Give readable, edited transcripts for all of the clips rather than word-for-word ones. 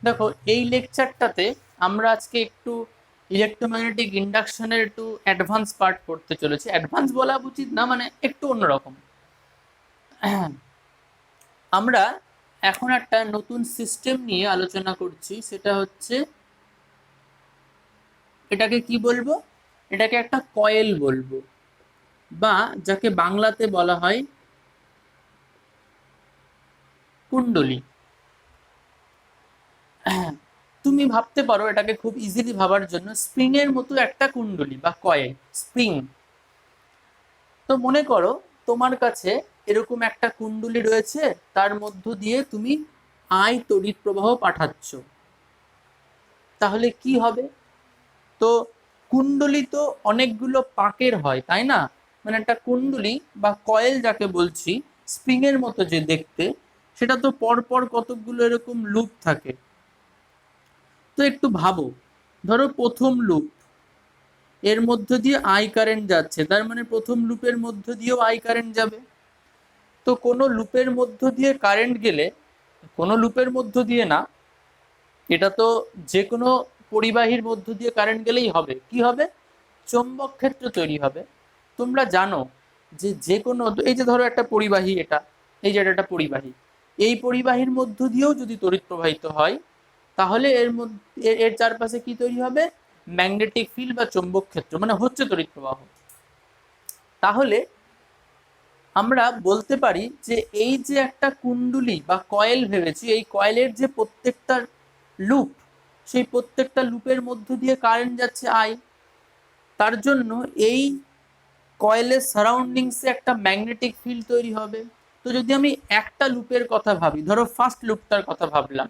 দেখো, এই লেকচারটাতে আমরা আজকে একটু ইলেকট্রোম্যাগনেটিক ইন্ডাকশনের একটু অ্যাডভান্স পার্ট করতে চলেছি। অ্যাডভান্স বলা উচিত না, মানে একটু অন্যরকম। আমরা এখন একটা নতুন সিস্টেম নিয়ে আলোচনা করছি, সেটা হচ্ছে, এটাকে কি বলবো, এটাকে একটা কয়েল বলবো, বা যাকে বাংলাতে বলা হয় কুণ্ডলী। তুমি ভাবতে পারো এটাকে খুব ইজিলি ভাবার জন্য স্প্রিং এর মতো একটা কুণ্ডলী বা কয়েল, স্প্রিং। তো মনে করো তোমার কাছে এরকম একটা কুণ্ডলী রয়েছে, তার মধ্য দিয়ে তুমি তড়িৎ প্রবাহ পাঠাচ্ছ। তাহলে কি হবে? তো কুণ্ডলী তো অনেকগুলো পাকের হয়, তাই না? মানে একটা কুণ্ডলী বা কয়েল যাকে বলছি, স্প্রিং এর মতো যে দেখতে, সেটা তো পরপর কতকগুলো এরকম লুপ থাকে। তো একটু ভাবো, ধরো প্রথম লুপ, এর মধ্য দিয়ে কারেন্ট যাচ্ছে, তার মানে প্রথম লুপের মধ্য দিয়েও কারেন্ট যাবে। তো কোনো লুপের মধ্য দিয়ে কারেন্ট গেলে, কোনো লুপের মধ্য দিয়ে না, এটা তো যে কোনো পরিবাহীর মধ্য দিয়ে কারেন্ট গেলেই হবে, কি হবে? চৌম্বক ক্ষেত্র তৈরি হবে। তোমরা জানো যে যে কোনো, এই যে ধরো একটা পরিবাহী, এটা, এই যে এটা একটা পরিবাহী, এই পরিবাহীর মধ্য দিয়েও যদি তড়িৎ প্রবাহিত হয়, তাহলে এর মধ্যে এর চারপাশে কি তৈরি হবে? ম্যাগনেটিক ফিল্ড বা চৌম্বক ক্ষেত্র, মানে হচ্ছে তড়িৎ প্রবাহ। তাহলে আমরা বলতে পারি যে এই যে একটা কুণ্ডলী বা কয়েল ভেবেছি, এই কয়েলের যে প্রত্যেকটা লুপ, সেই প্রত্যেকটা লুপের মধ্য দিয়ে কারেন্ট যাচ্ছে তার জন্য এই কয়েলের সারাউন্ডিংসে একটা ম্যাগনেটিক ফিল্ড তৈরি হবে। তো যদি আমি একটা লুপের কথা ভাবি, ধরো ফার্স্ট লুপটার কথা ভাবলাম,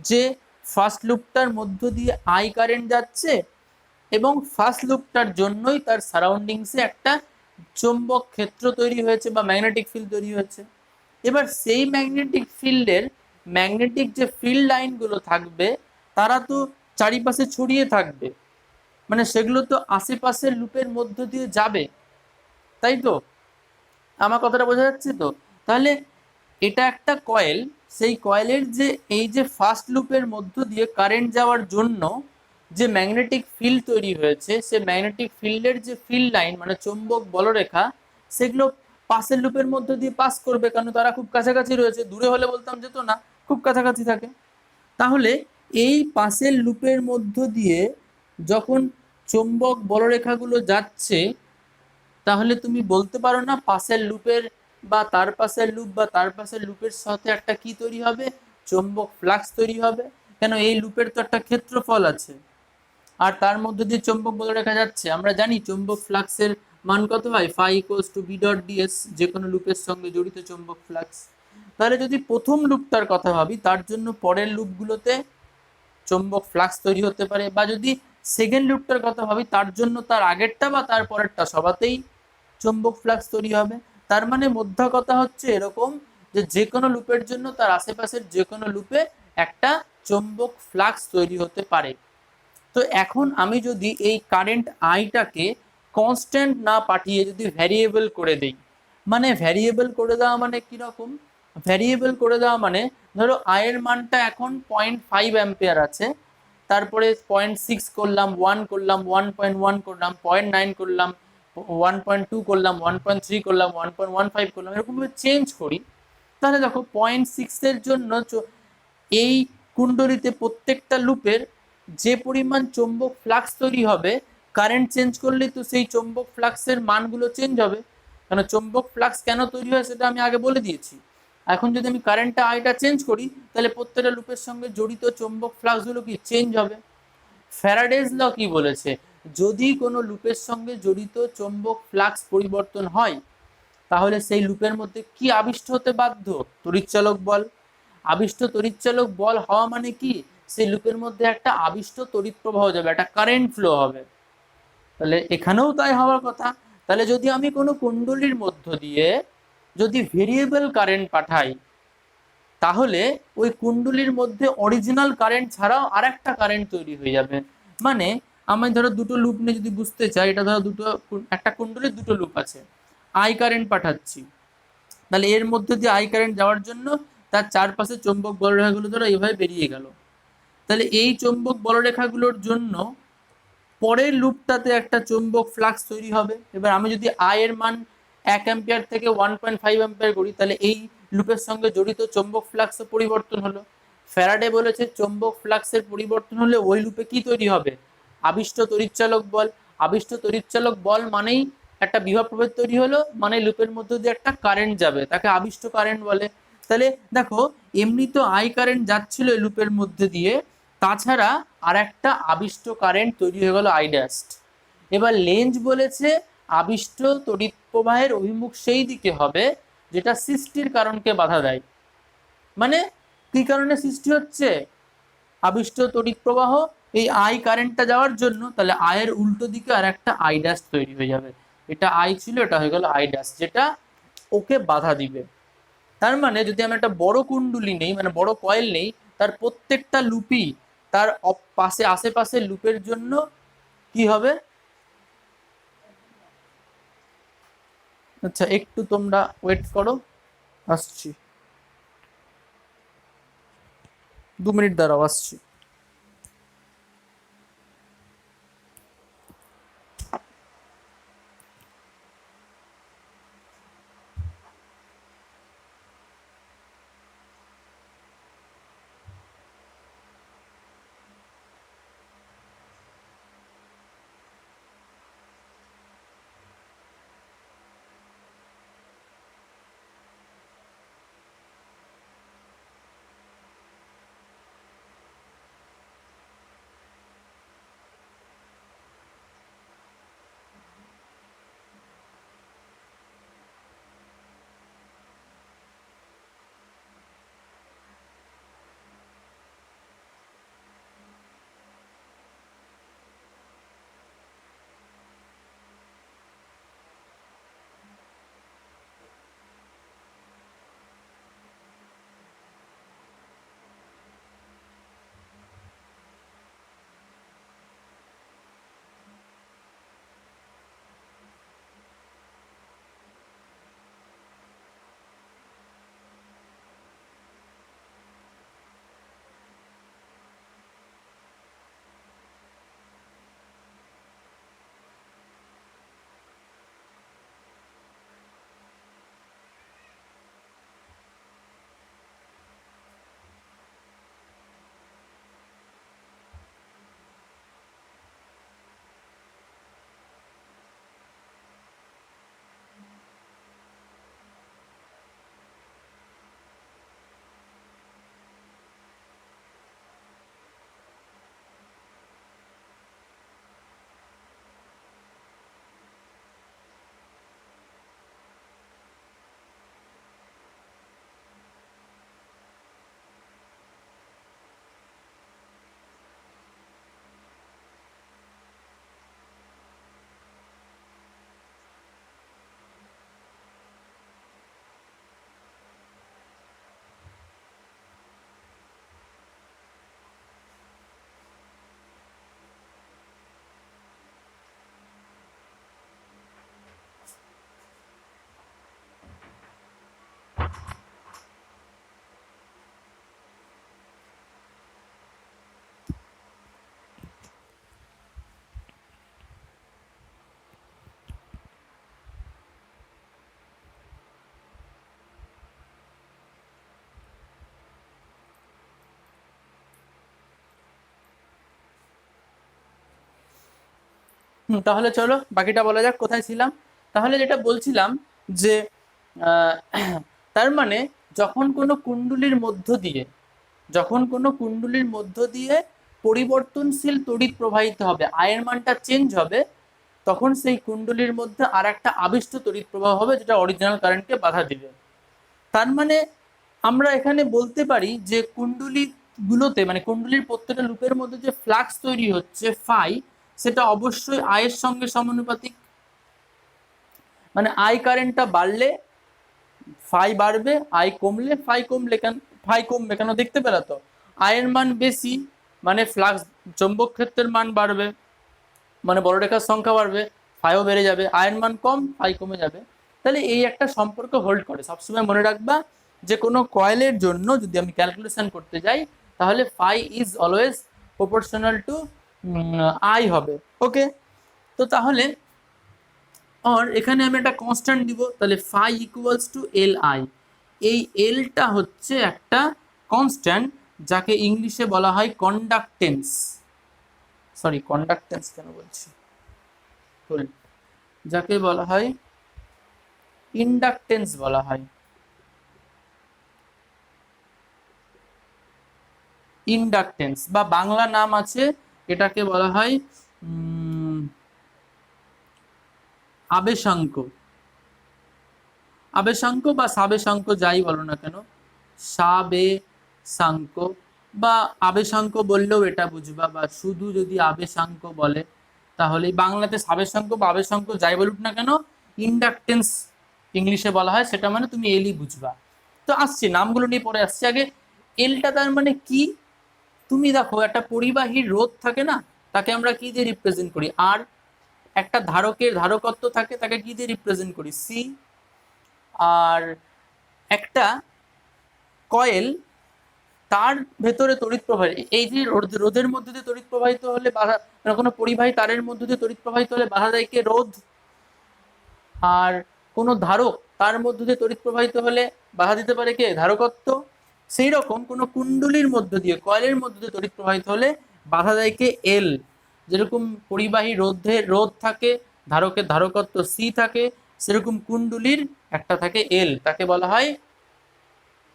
যে ফার্স্ট লুপটার মধ্য দিয়ে কারেন্ট যাচ্ছে, এবং ফার্স্ট লুপটার জন্যই তার সারাউন্ডিংসে একটা চৌম্বক ক্ষেত্র তৈরি হয়েছে বা ম্যাগনেটিক ফিল্ড তৈরি হয়েছে। এবার সেই ম্যাগনেটিক ফিল্ডের ম্যাগনেটিক যে ফিল্ড লাইনগুলো থাকবে, তারা তো চারিপাশে ছড়িয়ে থাকবে, মানে সেগুলো তো আশেপাশের লুপের মধ্য দিয়ে যাবে, তাই তো? আমার কথাটা বোঝা যাচ্ছে তো? তাহলে এটা একটা কয়েল, সেই কয়েলের যে এই যে ফার্স্ট লুপের মধ্য দিয়ে কারেন্ট যাওয়ার জন্য যে ম্যাগনেটিক ফিল্ড তৈরি হয়েছে, সে ম্যাগনেটিক ফিল্ডের যে ফিল্ড লাইন মানে চৌম্বক বলরেখা, সেগুলো পাশের লুপের মধ্য দিয়ে পাস করবে, কারণ তারা খুব কাছাকাছি রয়েছে। দূরে হলে বলতাম যেত না, খুব কাছাকাছি থাকে। তাহলে এই পাশের লুপের মধ্য দিয়ে যখন চৌম্বক বলরেখাগুলো যাচ্ছে, তাহলে তুমি বলতে পারো না পাশের লুপের বা তার পাশের লুপ বা তার পাশের লুপের সাথে একটা কি তৈরি হবে? চৌম্বক ফ্লাক্স তৈরি হবে। কেন? এই লুপের তো একটা ক্ষেত্রফল আছে, আর তার মধ্যে দিয়ে চৌম্বক বলরেখা যাচ্ছে। আমরা জানি চৌম্বক ফ্লাক্সের মান কত হয়, phi equals to B dot d s, যে কোনো লুপের সঙ্গে জড়িত চৌম্বক ফ্লাক্স। তাহলে যদি প্রথম লুপটার কথা ভাবি, তার জন্য পরের লুপগুলোতে চৌম্বক ফ্লাক্স তৈরি হতে পারে, বা যদি সেকেন্ড লুপটার কথা ভাবি, তার জন্য তার আগেরটা বা তার পরেরটা সবাতেই চৌম্বক ফ্লাক্স তৈরি হবে। তার মানে মোদ্দা কথা হচ্ছে এরকম, যে যে কোনো লুপের জন্য তার আশেপাশের যে কোনো লুপে একটা চৌম্বক ফ্লাক্স তৈরি হতে পারে। তো এখন আমি যদি এই কারেন্ট আইটাকে কনস্ট্যান্ট না পাঠিয়ে যদি ভ্যারিয়েবল করে দেই, মানে ভ্যারিয়েবল করে দেওয়া মানে কিরকম? ভ্যারিয়েবল করে দেওয়া মানে, ধরো আয়ের মানটা এখন 0.5 অ্যাম্পিয়ার আছে, তারপরে 0.6 করলাম, 1 করলাম, 1.1 করলাম, 0.9 করলাম, 1.2 করলাম, 1.3 করলাম, 1.15 করলাম, এরকমভাবে চেঞ্জ করি। তাহলে দেখো 0.6 এর জন্য এই কুণ্ডলীতে প্রত্যেকটা লুপের যে পরিমাণ চৌম্বক ফ্লাক্স তৈরি হবে, কারেন্ট চেঞ্জ করলে তো সেই চৌম্বক ফ্লাক্সের মানগুলো চেঞ্জ হবে। কারণ চৌম্বক ফ্লাক্স কেন তৈরি হয় সেটা আমি আগে বলে দিয়েছি। এখন যদি আমি কারেন্টটা আইটা চেঞ্জ করি, তাহলে প্রত্যেকটা লুপের সঙ্গে জড়িত চৌম্বক ফ্লাক্সগুলো কি চেঞ্জ হবে। ফ্যারাডেজ ল কি বলেছে? যদি কোনো লুপের সঙ্গে জড়িত চৌম্বক ফ্লাক্স পরিবর্তন হয়, তাহলে সেই লুপের মধ্যে কি আবিষ্ট হতে বাধ্য? তড়িৎচালক বল। আবিষ্ট তড়িৎচালক বল হওয়া মানে কি? সেই লুপের মধ্যে একটা আবিষ্ট তড়িৎ প্রবাহ যাবে, একটা কারেন্ট ফ্লো হবে। তাহলে এখানেও তাই হওয়ার কথা। তাহলে যদি আমি কোনো কুণ্ডলীর মধ্য দিয়ে যদি ভেরিয়েবল কারেন্ট পাঠাই, তাহলে ওই কুণ্ডলীর মধ্যে অরিজিনাল কারেন্ট ছাড়াও আর একটা কারেন্ট তৈরি হয়ে যাবে। মানে আমি ধরো দুটো লুপ নিয়ে যদি বুঝতে চাই, এটা ধরো একটা কুণ্ডলীর দুটো লুপ আছে, কারেন্ট পাঠাচ্ছি, তাহলে এর মধ্যে দিয়ে কারেন্ট যাওয়ার জন্য তার চারপাশে চৌম্বক বলরেখাগুলো ধরো এইভাবে বেরিয়ে গেল। তাহলে এই চৌম্বক বলরেখাগুলোর জন্য পরের লুপটাতে একটা চৌম্বক ফ্লাক্স তৈরি হবে। এবার আমি যদি আই এর মান 1 অ্যাম্পিয়ার থেকে 1.5 অ্যাম্পিয়ার করি, তাহলে এই লুপের সঙ্গে জড়িত চৌম্বক ফ্লাক্সের পরিবর্তন হলো। ফ্যারাডে বলেছে চৌম্বক ফ্লাক্সের পরিবর্তন হলে ওই লুপে কি তৈরি হবে? আবিষ্ট তড়িৎচালক বল। আবিষ্ট তড়িৎচালক বল মানেই একটা বিভব প্রভেদ তৈরি হলো, মানে লুপের মধ্যে দিয়ে একটা কারেন্ট যাবে, তাকে আবিষ্ট কারেন্ট বলে। তাহলে দেখো, এমনি তো আই কারেন্ট যাচ্ছিল এই লুপের মধ্যে দিয়ে, তাছাড়া আর একটা আবিষ্ট কারেন্ট তৈরি হয়ে গেল আই ড্যাস্ট। এবার লেঞ্জ বলেছে আবিষ্ট তড়িৎ প্রবাহের অভিমুখ সেই দিকে হবে যেটা সৃষ্টির কারণকে বাধা দেয়। মানে কি কারণে সৃষ্টি হচ্ছে আবিষ্ট তড়িৎ প্রবাহ? এই আই কারেন্টটা যাওয়ার জন্য। তাহলে আয়ের উল্টো দিকে আর একটা আই ড্যাশ তৈরি হয়ে যাবে। এটা আই ছিল, এটা হয়ে গেল আই ড্যাশ, যেটা ওকে বাধা দিবে। তার মানে যদি আমি একটা বড় কুণ্ডলী নেই, মানে বড় কয়েল নেই, তার প্রত্যেকটা লুপই তার পাশে আশেপাশে লুপের জন্য কি হবে? আচ্ছা, একটু তোমরা ওয়েট করো, আসছি, 2 মিনিট দাঁড়াও, আসছি। তাহলে চলো বাকিটা বলা যাক, কোথায় ছিলাম। তাহলে যেটা বলছিলাম যে আহ, তার মানে যখন কোনো কুণ্ডলীর মধ্য দিয়ে, যখন কোনো কুণ্ডলীর মধ্য দিয়ে পরিবর্তনশীল তড়িৎ প্রবাহিত হবে, আয়ের মানটা চেঞ্জ হবে, তখন সেই কুণ্ডলীর মধ্যে আর একটা আবিষ্ট তড়িৎ প্রবাহ হবে যেটা অরিজিনাল কারেন্টকে বাধা দিবে। তার মানে আমরা এখানে বলতে পারি যে কুণ্ডলী গুলোতে, মানে কুণ্ডলীর প্রত্যেকটা লুপের মধ্যে যে ফ্লাক্স তৈরি হচ্ছে ফাই, সেটা অবশ্যই আয়ের সঙ্গে সমানুপাতিক। মানে আই কারেন্টটা বাড়লে ফাই বাড়বে, আই কমলে ফাই কমলে, কেন ফাই কমবে কেন? দেখতে পেলা তো, আয়ের মান বেশি মানে ফ্লাক্স চৌম্বক ক্ষেত্রের মান বাড়বে, মানে বড়রেখার সংখ্যা বাড়বে, ফাইও বেড়ে যাবে। আয়ের মান কম, ফাই কমে যাবে। তাহলে এই একটা সম্পর্ক হোল্ড করে। সবসময় মনে রাখবা যে কোনো কয়েলের জন্য যদি আমি ক্যালকুলেশন করতে যাই, তাহলে phi is always proportional to I হবে। ওকে, তো তাহলে আর এখানে আমি একটা কনস্ট্যান্ট দিব, তাহলে phi equals to L I. এই এলটা হচ্ছে একটা কনস্ট্যান্ট, যাকে ইংলিশে বলা হয় কন্ডাক্টেন্স, সরি কন্ডাক্টেন্স কেন বলছি, যাকে বলা হয় ইন্ডাকটেন্স বলা হয়, ইন্ডাকটেন্স বা বাংলা নাম আছে এটাকে বলা হয় আবেশাঙ্ক, আবেশাঙ্ক বা সাবেশাঙ্ক যাই বলো না কেন, সাবেশাঙ্ক বা আবেশাঙ্ক বললেও এটা বুঝবা, বা শুধু যদি আবেশাঙ্ক বলে তাহলে বাংলাতে সাবেশাঙ্ক বা আবেশাঙ্ক যাই বলুক না কেন, ইন্ডাকটেন্স ইংলিশে বলা হয়, সেটা মানে তুমি এলই বুঝবা। তো আসছি নামগুলো নিয়ে পরে আসছি, আগে এলটা তার মানে কি। তুমি দেখো একটা পরিবাহীর রোধ থাকে না, তাকে আমরা কি দিয়ে রিপ্রেজেন্ট করি, আর একটা ধারকের ধারকত্ব থাকে, তাকে কি দিয়ে রিপ্রেজেন্ট করি, সি। আর একটা কয়েল, তার ভেতরে তড়িৎ প্রবাহ, এই যে রোধের মধ্যে দিয়ে তড়িৎ প্রবাহিত হলে বাধা, কোনো পরিবাহী তারের মধ্যে দিয়ে তড়িৎ প্রবাহিত হলে বাধা দেয় কে, রোধ। আর কোনো ধারক, তার মধ্যে দিয়ে তড়িৎ প্রবাহিত হলে বাধা দিতে পারে কে, ধারকত্ব। সেই রকম কোনো কুণ্ডলীর মধ্য দিয়ে, কয়েলের মধ্য দিয়ে তড়িৎ প্রবাহিত হলে বাধা দেয় কে, এল। যেরকম পরিবাহী রোধ থাকে, ধারকের ধারকত্ব সি থাকে, সেরকম কুণ্ডলীর একটা থাকে এল, তাকে বলা হয়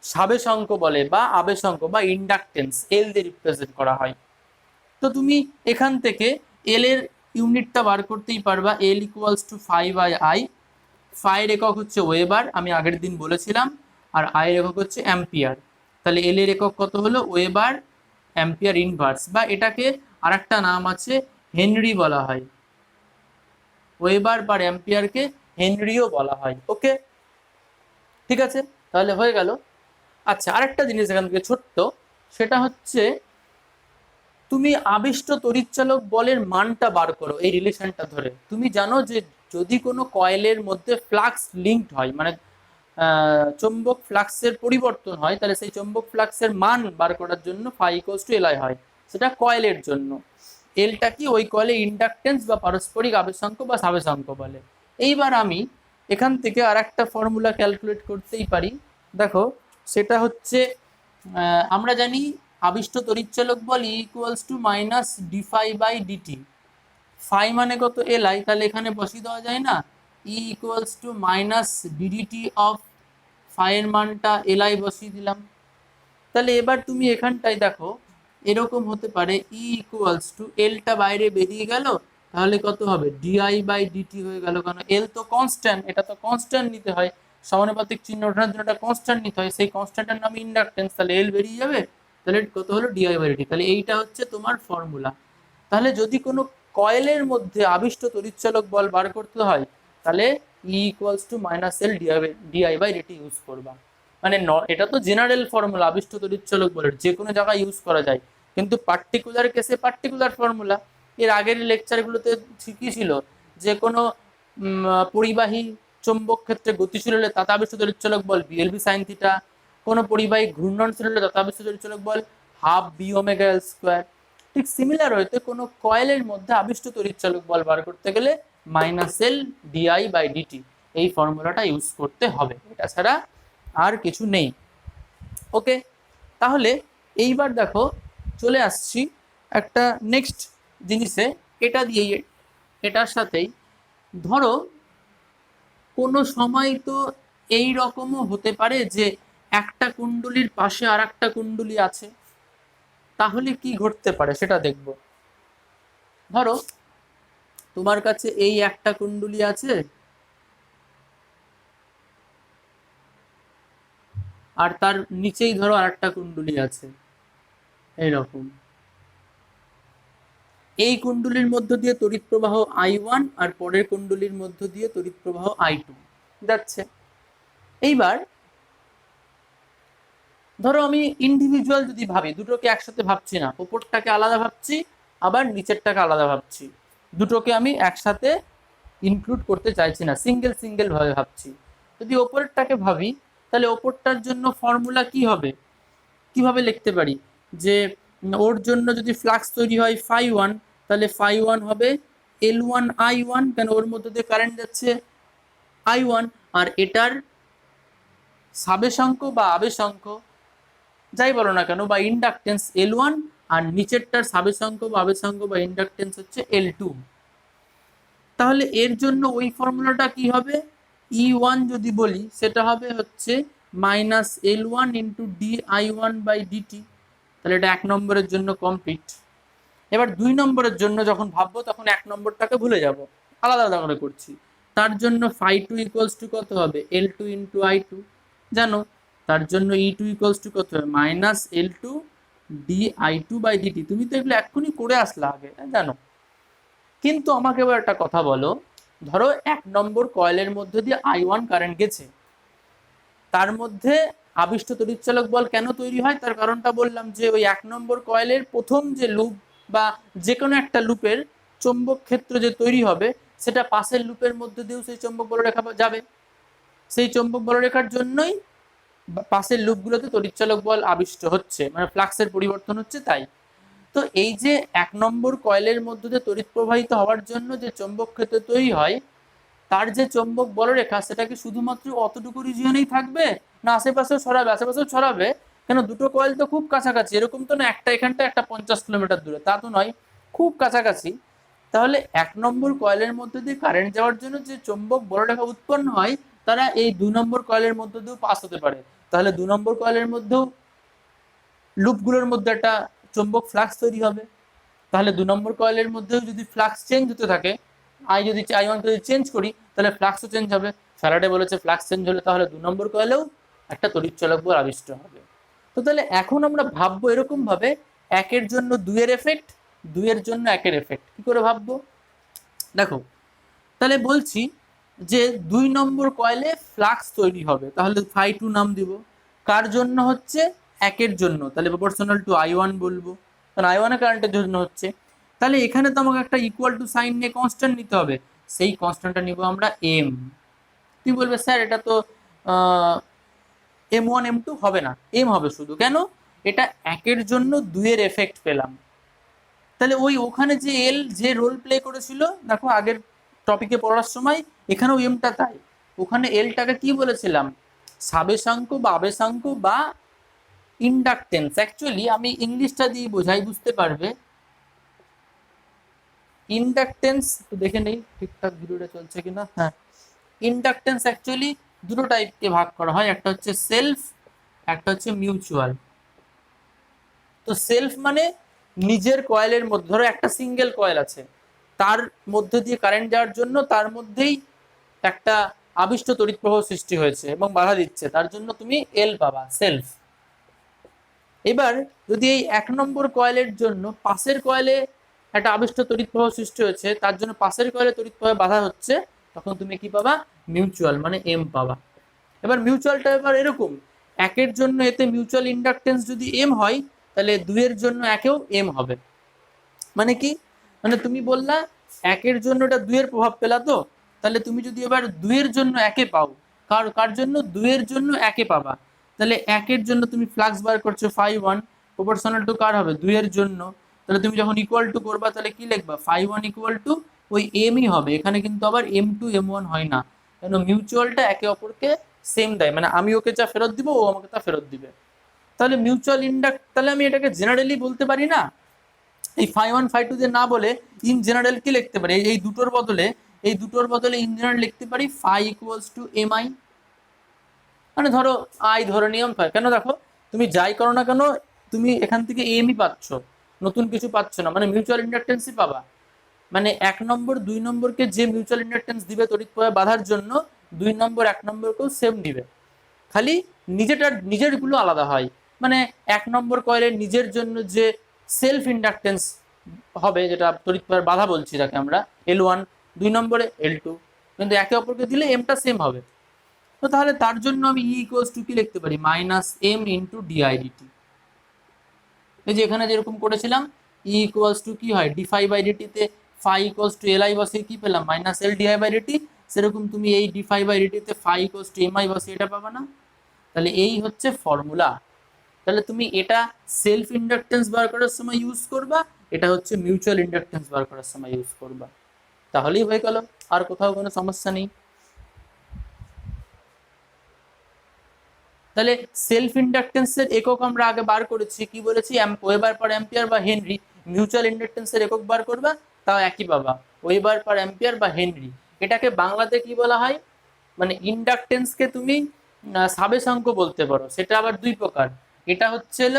সাবেশাঙ্ক বলে বা আবেশাঙ্ক বা ইন্ডাকটেন্স, এল দিয়ে রিপ্রেজেন্ট করা হয়। তো তুমি এখান থেকে এল এর ইউনিটটা বার করতেই পারবা, L equals to phi by I. ফাইয়ের একক হচ্ছে ওয়েবার, আমি আগের দিন বলেছিলাম, আর আই এর একক হচ্ছে অ্যাম্পিয়ার। তাহলে এল এর একক কত হলো, ওয়েবার অ্যাম্পিয়ার ইনভার্স, বা এটাকে আরেকটা নাম আছে হেনরি বলা হয়, ওয়েবার বা অ্যাম্পিয়ারকে হেনরিও বলা হয়। ওকে, ঠিক আছে, তাহলে হয়ে গেল। আচ্ছা, আরেকটা জিনিস এখান থেকে ছোট্ট, সেটা হচ্ছে তুমি আবিষ্ট তড়িৎচালক বলের মানটা বার করো এই রিলেশনটা ধরে। তুমি জানো যে যদি কোনো কয়েলের মধ্যে ফ্লাক্স লিঙ্কড হয়, মানে চৌম্বক ফ্লাক্সের পরিবর্তন হয়, তাহলে সেই চৌম্বক ফ্লাক্সের মান বার করার জন্য phi equals to L I হয়, সেটা কয়েলের জন্য। এলটা কি, ওই কয়েলে ইন্ডাকটেন্স বা পারস্পরিক আবেশাঙ্ক বা সাবেশাঙ্ক বলে। এইবার আমি এখান থেকে আর একটা ফর্মুলা ক্যালকুলেট করতেই পারি, দেখো সেটা হচ্ছে আমরা জানি আবিষ্ট তড়িৎচালক বল e equals to minus d phi by d t. Phi মানে কত, এল আই, তাহলে এখানে বসিয়ে দেওয়া যায় না, e equals to minus d d t of ফাইয়ের মানটা এল আই বসিয়ে দিলাম। তাহলে এবার তুমি এখানটায় দেখো এরকম হতে পারে, ই ইকুয়ালস টু এলটা বাইরে বেরিয়ে গেল, তাহলে কত হবে, ডিআই বাই ডিটি হয়ে গেল, কারণ এল তো কনস্ট্যান্ট, এটা তো কনস্ট্যান্ট নিতে হয়, সমানুপাতিক চিহ্ন ওঠানোর জন্য একটা কনস্ট্যান্ট নিতে হয়, সেই কনস্ট্যান্টের নাম ইন্ডাকটেন্স, তাহলে এল বেরিয়ে যাবে, তাহলে কত হলো, ডিআই বাই ডিটি। তাহলে এইটা হচ্ছে তোমার ফর্মুলা। তাহলে যদি কোনো কয়েলের মধ্যে আবিষ্ট তড়িৎচালক বল বার করতে হয়, তাহলে E equals to minus L d I by d t use করবা। মানে এটা তো জেনারেল ফর্মুলা, আবিষ্ট তড়িৎচালক বলের যে কোনো জায়গায় ইউজ করা যায়, কিন্তু পার্টিকুলার কেসে পার্টিকুলার ফর্মুলা। এর আগের লেকচারগুলোতে ঠিকই ছিল, যে কোনো পরিবাহী চৌম্বক ক্ষেত্রে গতিশীল হলে তাতে আবিষ্ট তড়িৎচালক বল বিএলবি সাইন থিটা, কোনো পরিবাহী ঘূর্ণনশীল হলে তাতে আবিষ্ট তড়িৎচালক বল half B omega L square. ঠিক সিমিলার হইতে কোনো কয়েলের মধ্যে আবিষ্ট তড়িৎচালক বল বার করতে গেলে minus L d I by d t, এই ফর্মুলাটা ইউজ করতে হবে, এটা ছাড়া আর কিছু নেই। ওকে, তাহলে এইবার দেখো চলে আসছি একটা নেক্সট জিনিসে, এটা দিয়ে এটার সাথেই ধরো কোনো সময় তো এই রকমও হতে পারে যে একটা কুণ্ডলীর পাশে আর একটা কুণ্ডলী আছে, তাহলে কি ঘটতে পারে সেটা দেখব। ধরো তোমার কাছে এই একটা কুণ্ডলী আছে, আর তার নিচেই ধরো আর একটা কুণ্ডলী আছে এইরকম। এই কুণ্ডলীর মধ্য দিয়ে তড়িৎ প্রবাহ I1 আর পরের কুণ্ডলীর মধ্য দিয়ে তড়িৎ প্রবাহ I2 যাচ্ছে। এইবার ধরো আমি ইন্ডিভিজুয়াল যদি ভাবি, দুটোকে একসাথে ভাবছি না, উপরটাকে আলাদা ভাবছি আবার নিচেরটাকে আলাদা ভাবছি, দুটোকে আমি একসাথে ইনক্লুড করতে চাইছি না, সিঙ্গেল সিঙ্গেল ভাবে ভাবছি। যদি ওপরেরটাকে ভাবি, তাহলে ওপরটার জন্য ফর্মুলা কি হবে, কিভাবে লিখতে পারি, যে ওর জন্য যদি ফ্লাক্স তৈরি হয় ফাই ওয়ান, তাহলে ফাই ওয়ান হবে এল ওয়ান আই ওয়ান, কেন ওর মধ্যে দিয়ে কারেন্ট যাচ্ছে আই ওয়ান, আর এটার সাবেশাঙ্ক বা আবেশাঙ্ক যাই বলো না কেন বা ইন্ডাকটেন্স এল ওয়ান, আর নিচেরটার সাবেশাঙ্ক বা আবেশাঙ্ক বা ইন্ডাকটেন্স হচ্ছে এল টু। তাহলে এর জন্য ওই ফর্মুলাটা কি হবে, ই ওয়ান যদি বলি সেটা হবে হচ্ছে minus L one into d I one by d t. তাহলে এটা 1 নম্বরের জন্য কমপ্লিট। এবার 2 নম্বরের জন্য যখন ভাববো তখন 1 নম্বরটাকে ভুলে যাব, আলাদা আলাদা করে করছি। তার জন্য ফাই টু ইকুয়ালস টু কত হবে, L two into I two জানো। তার জন্য ই টু ইকুয়ালস টু কত হবে, minus L two d I two by d t. তুমি তো এগুলো এক্ষুনি করে আসলা আগে, জানো। কিন্তু আমাকে এবার একটা কথা বলো, ধরো 1 নম্বর কয়েলের মধ্যে দিয়ে আই ওয়ান কারেন্ট গেছে, তার মধ্যে আবিষ্ট তড়িৎচালক বল কেন তৈরি হয়, তার কারণটা বললাম যে ওই 1 নম্বর কয়েলের প্রথম যে লুপ বা যে কোনো একটা লুপের চৌম্বক ক্ষেত্র যে তৈরি হবে, সেটা পাশের লুপের মধ্যে দিয়েও সেই চৌম্বক বলরেখা যাবে। সেই চৌম্বক বলরেখার জন্যই পাশের লুপগুলোতে তড়িৎচালক বল আবিষ্ট হচ্ছে, মানে ফ্লাক্সের পরিবর্তন হচ্ছে। তাই তো এই যে 1 নম্বর কয়েলের মধ্যে দিয়ে তড়িৎ প্রবাহিত হওয়ার জন্য যে চৌম্বক ক্ষেত্র তৈরি হয়, তার যে চৌম্বক বলরেখা সেটা কি শুধুমাত্র অতটুকু রিজিয়নেই থাকবে, না আশেপাশেও ছড়াবে? আশেপাশেও ছড়াবে, কেন দুটো কয়েল তো খুব কাছাকাছি, এরকম তো না একটা এখানটা একটা 50 কিলোমিটার দূরে, তা তো নয়, খুব কাছাকাছি। তাহলে 1 নম্বর কয়েলের মধ্যে দিয়ে কারেন্ট যাওয়ার জন্য যে চৌম্বক বলরেখা উৎপন্ন হয়, তারা এই 2 নম্বর কয়েলের মধ্যে দিয়েও পাস হতে পারে। তাহলে 2 নম্বর কয়েলের মধ্যেও লুপগুলোর মধ্যে একটা চৌম্বক ফ্লাক্স তৈরি হবে। তাহলে 2 নম্বর কয়েলের মধ্যেও যদি ফ্লাক্স চেঞ্জ হতে থাকে, আই ওয়ান যদি চেঞ্জ করি তাহলে ফ্লাক্সও চেঞ্জ হবে। ফ্যারাডে বলেছে ফ্লাক্স চেঞ্জ হলে তাহলে 2 নম্বর কয়েলেও একটা তড়িৎচালক বল আবিষ্ট হবে। তো তাহলে এখন আমরা ভাববো এরকম ভাবে, 1 এর জন্য 2 এর এফেক্ট, 2 এর জন্য 1 এর এফেক্ট। কি করে ভাববো দেখো, তাহলে বলছি যে 2 নম্বর কয়েলে ফ্লাক্স তৈরি হবে, তাহলে ফাই টু নাম দিব। কার জন্য হচ্ছে, 1 এর জন্য, তাহলে প্রপোর্শনাল টু আই ওয়ান বলবো, কারণ আই ওয়ানের কারেন্টের জন্য হচ্ছে। তাহলে এখানে তো আমাকে একটা ইকুয়াল টু সাইন নিয়ে কনস্ট্যান্ট নিতে হবে, সেই কনস্ট্যান্টটা নিব আমরা এম। তুই বলবে স্যার এটা তো এম ওয়ান এম টু হবে না, এম হবে শুধু। কেন, এটা 1 এর জন্য 2 এর এফেক্ট পেলাম। তাহলে ওখানে যে এল যে রোল প্লে করেছিল, দেখো আগের টপিকে পড়ার সময় এখানেও এমটা তাই। ওখানে এলটাকে কি বলেছিলাম, সাবেশাঙ্ক বা আবেশাঙ্ক বা ইন্ডাকটেন্স। অ্যাকচুয়ালি আমি ইংলিশটা দিয়ে বোঝাই, বুঝতে পারবে। ইন্ডাকটেন্স একটু দেখে নেই ঠিকঠাক ভিডিওটা চলছে কিনা। হ্যাঁ, ইন্ডাকটেন্স অ্যাকচুয়ালি দুটো টাইপকে ভাগ করা হয়, একটা হচ্ছে সেলফ, একটা হচ্ছে মিউচুয়াল। তো সেলফ মানে নিজের কয়েলের মধ্যে, ধরো একটা সিঙ্গেল কয়েল আছে, তার মধ্যে দিয়ে কারেন্ট যাওয়ার জন্য তার মধ্যেই একটা আবিষ্ট তড়িৎ প্রবাহ সৃষ্টি হয়েছে এবং বাধা দিচ্ছে, তার জন্য তুমি এল পাবা, সেলফ। এবার যদি এই 1 নম্বর কয়েলের জন্য পাশের কয়েলে একটা আবিষ্ট তড়িৎ প্রবাহ সৃষ্টি হয়েছে, তার জন্য পাশের কয়েলে তড়িৎ প্রবাহ বাধা হচ্ছে, তখন তুমি কি পাবা, মিউচুয়াল মানে এম পাবা। এবার মিউচুয়ালটা এবার এরকম, 1 এর জন্য এতে মিউচুয়াল ইন্ডাকটেন্স যদি এম হয়, তাহলে 2 এর জন্য একেও এম হবে। মানে কি, মানে তুমি বললা 1 এর জন্য এটা 2 এর প্রভাব পেলা, তো তাহলে তুমি যদি এবার 2 এর জন্য একে পাও, কার জন্য, 2 এর জন্য একে পাবা, তাহলে 1 এর জন্য তুমি ফ্লাক্স বার করছো ফাই ওয়ান, প্রপোর্শনাল টু কার হবে, 2 এর জন্য। তাহলে তুমি যখন ইকুয়াল টু করবা তাহলে কি লিখবা, ফাই ওয়ান ইকুয়াল টু ওই এমই হবে। এখানে কিন্তু আবার এম টু এম ওয়ান হয় না, কেন মিউচুয়ালটা একে অপরকে সেম দেয়, মানে আমি ওকে যা ফেরত দিব ও আমাকে তা ফেরত দিবে। তাহলে মিউচুয়াল ইন্ডাক্ট, তাহলে আমি এটাকে জেনারেলি বলতে পারি না, এই ফাই ওয়ান ফাই টু দিয়ে না বলে ইন জেনারেল কি লিখতে পারি, এই দুটোর বদলে ইন জেনারেল লিখতে পারি phi equals to M I. মানে ধরো আই ধরে নিয়ম ফাই, কেন দেখো তুমি যাই করো না কেন তুমি এখান থেকে এমই পাচ্ছ, নতুন কিছু পাচ্ছ না, মানে মিউচুয়াল ইন্ডাকটেন্সই পাবা। মানে 1 নম্বর 2 নম্বরকে যে মিউচুয়াল ইন্ডাকটেন্স দিবে তড়িৎ প্রবাহ বাধার জন্য, 2 নম্বর 1 নম্বরকেও সেম দিবে, খালি নিজের গুলো আলাদা হয়। মানে 1 নম্বর কয়েলের নিজের জন্য যে সেলফ ইন্ডাকটেন্স হবে, যেটা তড়িৎ প্রবাহের বাধা বলছি যাকে আমরা, এল ওয়ান, 2 নম্বরে এল টু, কিন্তু একে অপরকে দিলে এমটা সেম হবে। তো তাহলে তার জন্য আমি ই ইকুয়ালস টু কি লিখতে পারি, মাইনাস এম ইন্টু ডিআইডিটি। এই যে এখানে যেরকম করেছিলাম, ই ইকুয়ালস টু কি হয়, ডি ফাই বাই ডিটিতে phi equals to L I বসিয়ে কি পেলাম, minus L d I by d t. সেরকম তুমি এই ডি ফাই বাই ডিটিতে phi equals to M I বসিয়ে এটা পাবা না। তাহলে এই হচ্ছে ফর্মুলা। তাহলে তুমি এটা সেলফ ইন্ডাকটেন্স বার করার সময় ইউজ করবা, এটা হচ্ছে মিউচুয়াল ইন্ডাকটেন্স বার করার সময় ইউজ করবা, তাহলেই হয়ে গেল, আর কোথাও কোনো সমস্যা নেই। তাহলে সেলফ ইন্ডাকটেন্সের একক আমরা আগে বার করেছি, কি বলেছি, ওয়েবার পার অ্যাম্পিয়ার বা হেনরি। মিউচুয়াল ইন্ডাকটেন্সের একক বার করবা, তাও একই পাবা, ওয়েবার পার অ্যাম্পিয়ার বা হেনরি। এটাকে বাংলাতে কি বলা হয়, মানে ইন্ডাকটেন্সকে তুমি সাবেশাঙ্ক বলতে পারো, সেটা আবার দুই প্রকার। এটা হচ্ছিল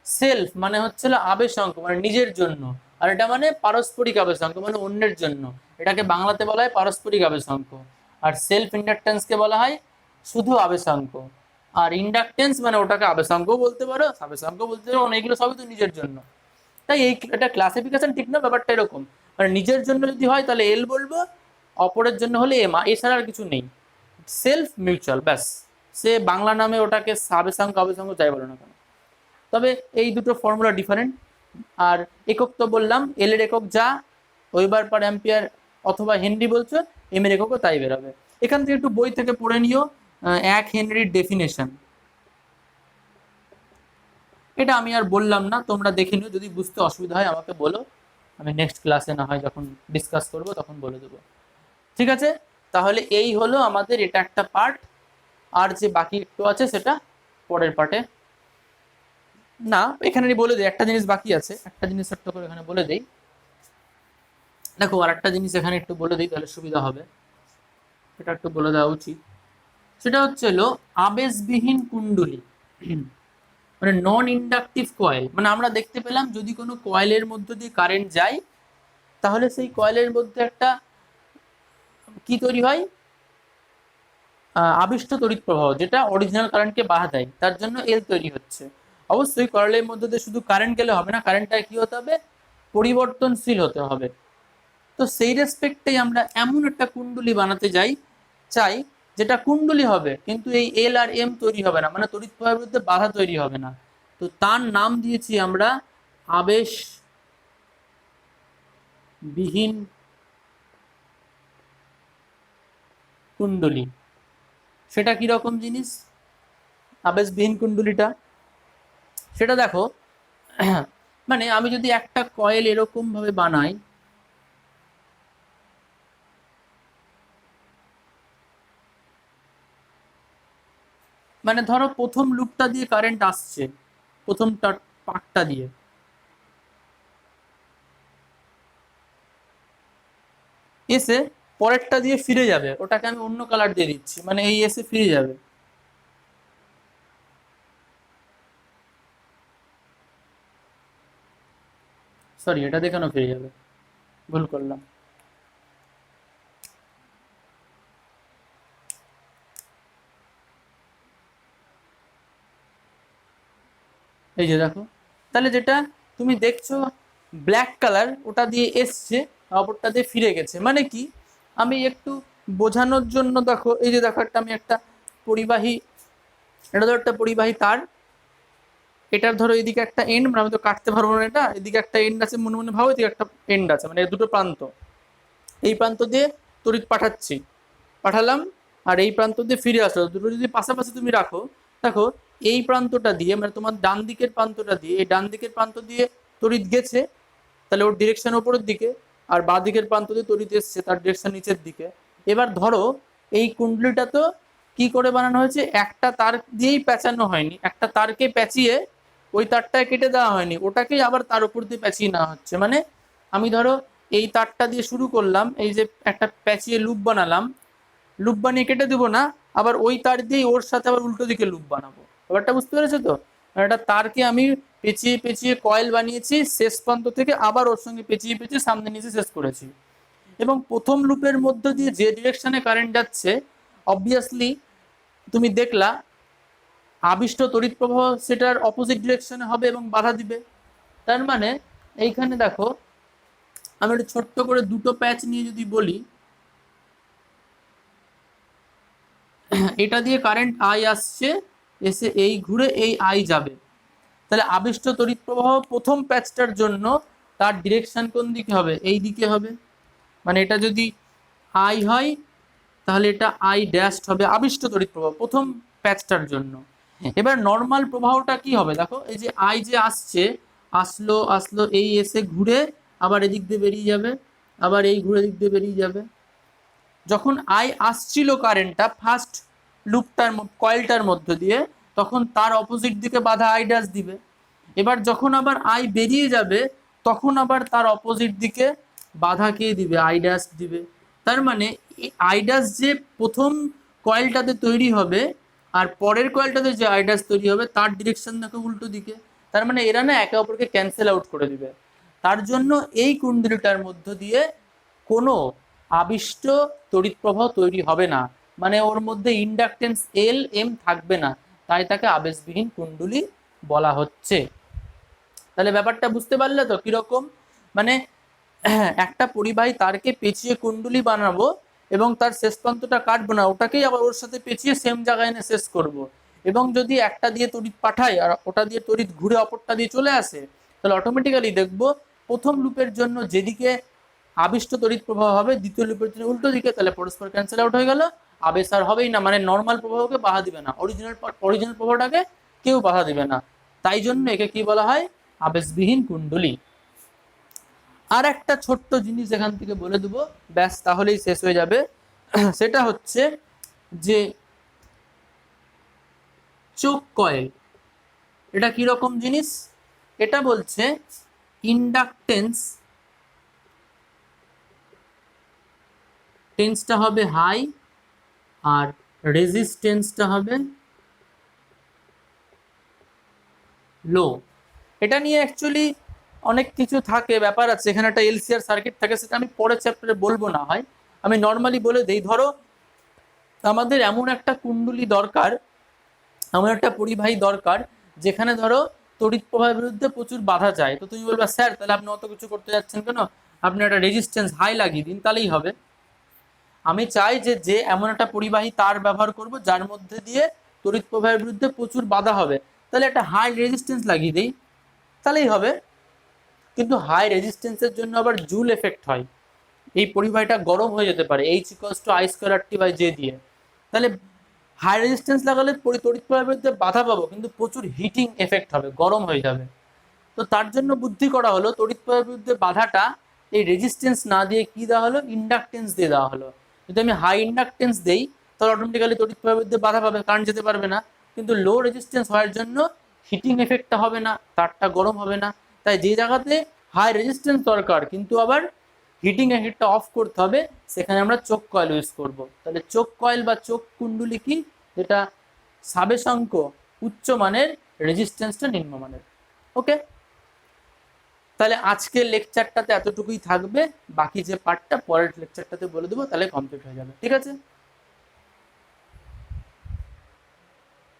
সেলফ মানে হচ্ছিল আবেশাঙ্ক মানে নিজের জন্য, আর এটা মানে পারস্পরিক আবেশাঙ্ক মানে অন্যের জন্য। এটাকে বাংলাতে বলা হয় পারস্পরিক আবেশাঙ্ক। আর সেলফ ইন্ডাকটেন্সকে বলা হয় শুধু আবেশাঙ্ক। আর ইন্ডাকটেন্স মানে ওটাকে আবেশাঙ্ক বলতে পারো, সাবেশাঙ্ক বলতে পারো, এগুলো সবই তো নিজের জন্য। তাই এই এটা ক্লাসিফিকেশন ঠিক না, ব্যাপারটা এরকম, মানে নিজের জন্য যদি হয় তাহলে এল বলবো, অপরের জন্য হলে এম, এছাড়া আর কিছু নেই। সেলফ মিউচুয়াল ব্যাস, সে বাংলা নামে ওটাকে সাবেশাঙ্ক আবেশাঙ্ক যাই বলো না কেন। তবে এই দুটো ফর্মুলা ডিফারেন্ট। আর একক তো বললাম, এল এর একক যা ওয়েবার পার অ্যাম্পিয়ার অথবা হেনরি বলছো, এম এর এককও তাই বেরোবে। এখান থেকে একটু বই থেকে পড়ে নিও 1 হেনরির ডেফিনেশন। এটা আমি আর বললাম না, তোমরা দেখে নিও, যদি বুঝতে অসুবিধা হয় আমাকে বলো, আমি নেক্সট ক্লাসে না হয় যখন ডিসকাস করব তখন বলে দেবো। ঠিক আছে, তাহলে এই হলো আমাদের এটা একটা পার্ট, আর যে বাকি একটু আছে সেটা পরের পার্টে। না এখানে বলে দিই, একটা জিনিস বাকি আছে, একটা জিনিস ছোট্ট করে এখানে বলে দিই। দেখো আর একটা জিনিস এখানে একটু বলে দিই, তাহলে সুবিধা হবে, এটা একটু বলে দেওয়া উচিত। সেটা হচ্ছে হলো আবেশবিহীন কুণ্ডলী, মানে নন ইন্ডাকটিভ কয়েল। মানে আমরা দেখতে পেলাম যদি কোনো কয়েলের মধ্য দিয়ে কারেন্ট যায়, তাহলে সেই কয়েলের মধ্যে একটা কি তৈরি হয়, আবিষ্ট তড়িৎ প্রবাহ, যেটা অরিজিনাল কারেন্টকে বাধা দেয়, তার জন্য এল তৈরি হচ্ছে। অবশ্যই কয়েলের মধ্যে দিয়ে শুধু কারেন্ট গেলে হবে না, কারেন্টটা কি হতে হবে, পরিবর্তনশীল হতে হবে। তো সেই রেসপেক্টেই আমরা এমন একটা কুণ্ডলী বানাতে চাই যেটা কুণ্ডলী হবে, কিন্তু এই এল আর এম তৈরি হবে না, মানে তড়িৎ প্রবাহের বিরুদ্ধে বাধা তৈরি হবে না। তো তার নাম দিয়েছি আমরা আবেশবিহীন কুণ্ডলী। সেটা কি রকম জিনিস আবেশবিহীন কুণ্ডলীটা, সেটা দেখো, মানে আমি যদি একটা কয়েল এরকম ভাবে বানাই, মানে ধরো প্রথম লুপটা দিয়ে কারেন্ট আসছে, প্রথম পাকটা দিয়ে, এসে পরেরটা দিয়ে ফিরে যাবে, ওটাকে আমি অন্য কালার দিয়ে দিচ্ছি, মানে এই এসে ফিরে যাবে। সরি, এটা দিয়ে কেন ফিরে যাবে, ভুল করলাম। এই যে দেখো, তাহলে যেটা তুমি দেখছো ব্ল্যাক কালার, ওটা দিয়ে এসছে, অপরটা দিয়ে ফিরে গেছে, মানে কি, আমি একটু বোঝানোর জন্য দেখো, এই যে দেখো একটা আমি একটা পরিবাহী, এটা ধরো একটা পরিবাহী তার, এটার ধরো এদিকে একটা এন্ড, মানে আমি তো কাটতে পারবো না, এটা এদিকে একটা এন্ড আছে, মনে মনে ভাবো এদিকে একটা এন্ড আছে, মানে দুটো প্রান্ত, এই প্রান্ত দিয়ে তড়িৎ পাঠালাম, আর এই প্রান্ত দিয়ে ফিরে আসলো, দুটো যদি পাশাপাশি তুমি রাখো, দেখো এই প্রান্তটা দিয়ে, মানে তোমার ডান দিকের প্রান্তটা দিয়ে, এই ডান দিকের প্রান্ত দিয়ে তড়িৎ গেছে, তাহলে ওর ডিরেকশন উপরের দিকে, আর বাঁ দিকের প্রান্ত দিয়ে তড়িৎ এসছে, তার ডিরেকশন নিচের দিকে। এবার ধরো এই কুণ্ডলীটা তো কি করে বানানো হয়েছে, একটা তার দিয়েই পেঁচানো হয়নি, একটা তারকে পেঁচিয়ে ওই তারটায় কেটে দেওয়া হয়নি, ওটাকেই আবার তার উপর দিয়ে পেঁচিয়ে নেওয়া হচ্ছে। মানে আমি ধরো এই তারটা দিয়ে শুরু করলাম, এই যে একটা পেঁচিয়ে লুপ বানালাম, লুপ বানিয়ে কেটে দেবো না, আবার ওই তার দিয়ে ওর সাথে আবার উল্টো দিকে লুপ বানাবো। ব্যাপারটা বুঝতে পেরেছো তো, একটা তারকে আমি পেঁচিয়ে পেঁচিয়ে কয়েল বানিয়েছি, শেষ প্রান্ত থেকে আবার ওর সঙ্গে পেঁচিয়ে পেঁচিয়ে সামনে নিচে শেষ করেছি। এবং প্রথম লুপের মধ্যে দিয়ে যে ডিরেকশনে কারেন্ট যাচ্ছে, অবভিয়াসলি তুমি দেখলা আবিষ্ট তড়িৎ প্রবাহ সেটার অপোজিট ডিরেকশনে হবে এবং বাধা দিবে। তার মানে এইখানে দেখো, আমি একটু ছোট্ট করে দুটো প্যাচ নিয়ে যদি বলি, এটা দিয়ে কারেন্ট আই আসছে, এসে এই ঘুরে এই আই যাবে, তাহলে আবিষ্ট তড়িৎ প্রবাহ প্রথম প্যাচটার জন্য তার ডিরেকশন কোন দিকে হবে, এই দিকে হবে। মানে এটা যদি আই হয়, তাহলে এটা আই ড্যাশ হবে আবিষ্ট তড়িৎ প্রবাহ প্রথম প্যাচটার জন্য। এবার নর্মাল প্রবাহটা কি হবে দেখো, এই যে আই যে আসছে, আসলো আসলো, এই এসে ঘুরে আবার এদিক দিয়ে বেরিয়ে যাবে, আবার এই ঘুরে দিক দিয়ে বেরিয়ে যাবে। যখন আই আসছিল কারেন্টটা ফার্স্ট লুপটার কয়েলটার মধ্য দিয়ে, তখন তার অপোজিট দিকে বাধা আই ড্যাশ দিবে। এবার যখন আবার আই বেরিয়ে যাবে, তখন আবার তার অপোজিট দিকে বাধা কে দিবে, আই ড্যাশ দিবে। তার মানে আই ড্যাশ যে প্রথম কয়েলটাতে তৈরি হবে আর পরের কয়েলটাতে যে আই ড্যাশ তৈরি হবে তার ডিরেকশন দেখো উল্টো দিকে। তার মানে এরা না একে অপরকে ক্যান্সেল আউট করে দিবে। তার জন্য এই কুণ্ডলীটার মধ্য দিয়ে কোনো আবিষ্ট তড়িৎ প্রবাহ তৈরি হবে না, মানে ওর মধ্যে ইন্ডাকটেন্স এল এম থাকবে না, তাই তাকে আবেশবিহীন কুণ্ডলী বলা হচ্ছে। তাহলে ব্যাপারটা বুঝতে পারলে তো কিরকম, মানে একটা পরিবাহী তারকে পেঁচিয়ে কুণ্ডলী বানাবো এবং তার শেষ প্রান্তটা কাটবো না, ওটাকেই আবার ওর সাথে পেঁচিয়ে সেম জায়গায় এনে শেষ করব। এবং যদি একটা দিয়ে তড়িৎ পাঠাই আর ওটা দিয়ে তড়িৎ ঘুরে অপরটা দিয়ে চলে আসে, তাহলে অটোমেটিক্যালি দেখবো প্রথম লুপের জন্য যেদিকে আবিষ্ট তড়িৎ প্রবাহ হবে দ্বিতীয় লুপের জন্য উল্টো দিকে, তাহলে পরস্পর ক্যান্সেল আউট হয়ে গেল, আবেশ আর হবেই না, মানে নর্মাল প্রবাহকে বাধা দিবে না, অরিজিনাল প্রবাহটাকে কেউ বাধা দিবে না। তাই জন্য একে কি বলা হয়, আবেশবিহীন কুণ্ডলী। আর একটা ছোট্ট জিনিস এখান থেকে বলে দেবো, ব্যাস তাহলেই শেষ হয়ে যাবে। সেটা হচ্ছে যে চোক কয়েল, এটা কিরকম জিনিস, এটা বলছে ইন্ডাকটেন্স টেন্সটা হবে হাই আর রেজিস্টেন্সটা হবে লো। এটা নিয়ে অ্যাকচুয়ালি অনেক কিছু থাকে, ব্যাপার আছে, এখানে একটা এলসিআর সার্কিট থাকে, সেটা আমি পরের চ্যাপ্টারে বলবো, না হয় আমি নর্মালি বলে দেই। ধরো আমাদের এমন একটা কুণ্ডলী দরকার, এমন একটা পরিবাহী দরকার যেখানে ধরো তড়িৎ প্রবাহের বিরুদ্ধে প্রচুর বাধা যায়। তো তুমি বলবা স্যার তাহলে আপনি অত কিছু করতে যাচ্ছেন কেন, আপনি একটা রেজিস্ট্যান্স হাই লাগিয়ে দিন তাহলেই হবে। আমি চাই যে যে এমন একটা পরিবাহী তার ব্যবহার করব যার মধ্যে দিয়ে তড়িৎ প্রবাহের বিরুদ্ধে প্রচুর বাধা হবে, তাহলে একটা হাই রেজিস্ট্যান্স লাগিয়ে দেই তাহলেই হবে। কিন্তু হাই রেজিস্ট্যান্সের জন্য আবার জুল এফেক্ট হয়, এই পরিবাহীটা গরম হয়ে যেতে পারে H=I²RT/J দিয়ে। তাহলে হাই রেজিস্ট্যান্স লাগালে তড়িৎ প্রবাহের বিরুদ্ধে বাধা পাবো কিন্তু প্রচুর হিটিং এফেক্ট হবে, গরম হয়ে যাবে। তো তার জন্য বুদ্ধি করা হলো তড়িৎ প্রবাহের বিরুদ্ধে বাধাটা এই রেজিস্ট্যান্স না দিয়ে কি দেওয়া হলো, ইন্ডাকটেন্স দিয়ে দেওয়া হলো। যদি আমি হাই ইন্ডাকটেন্স দেই তাহলে অটোমেটিক্যালি তড়িৎ প্রবাহের বিরুদ্ধে বাধা পাবে, কারেন্ট যেতে পারবে না। কিন্তু লো রেজিস্ট্যান্স হওয়ার জন্য হিটিং এফেক্টটা হবে না, তারটা গরম হবে না। তাই যে জায়গাতে হাই রেজিস্ট্যান্স দরকার কিন্তু আবার হিটিং এফেক্টটা অফ করতে হবে, সেখানে আমরা চোক কয়েল ইউজ করব। তাহলে চোক কয়েল বা চোক কুণ্ডলী কি, যেটা সাবেশাঙ্ক উচ্চ মানের, রেজিস্ট্যান্সটা নিম্নমানের। ওকে, তাহলে আজকের লেকচারটাতে এতটুকুই থাকবে, বাকি যে পার্টটা পরের লেকচারটাতে বলে দেবো, তাহলে কমপ্লিট হয়ে যাবে। ঠিক আছে।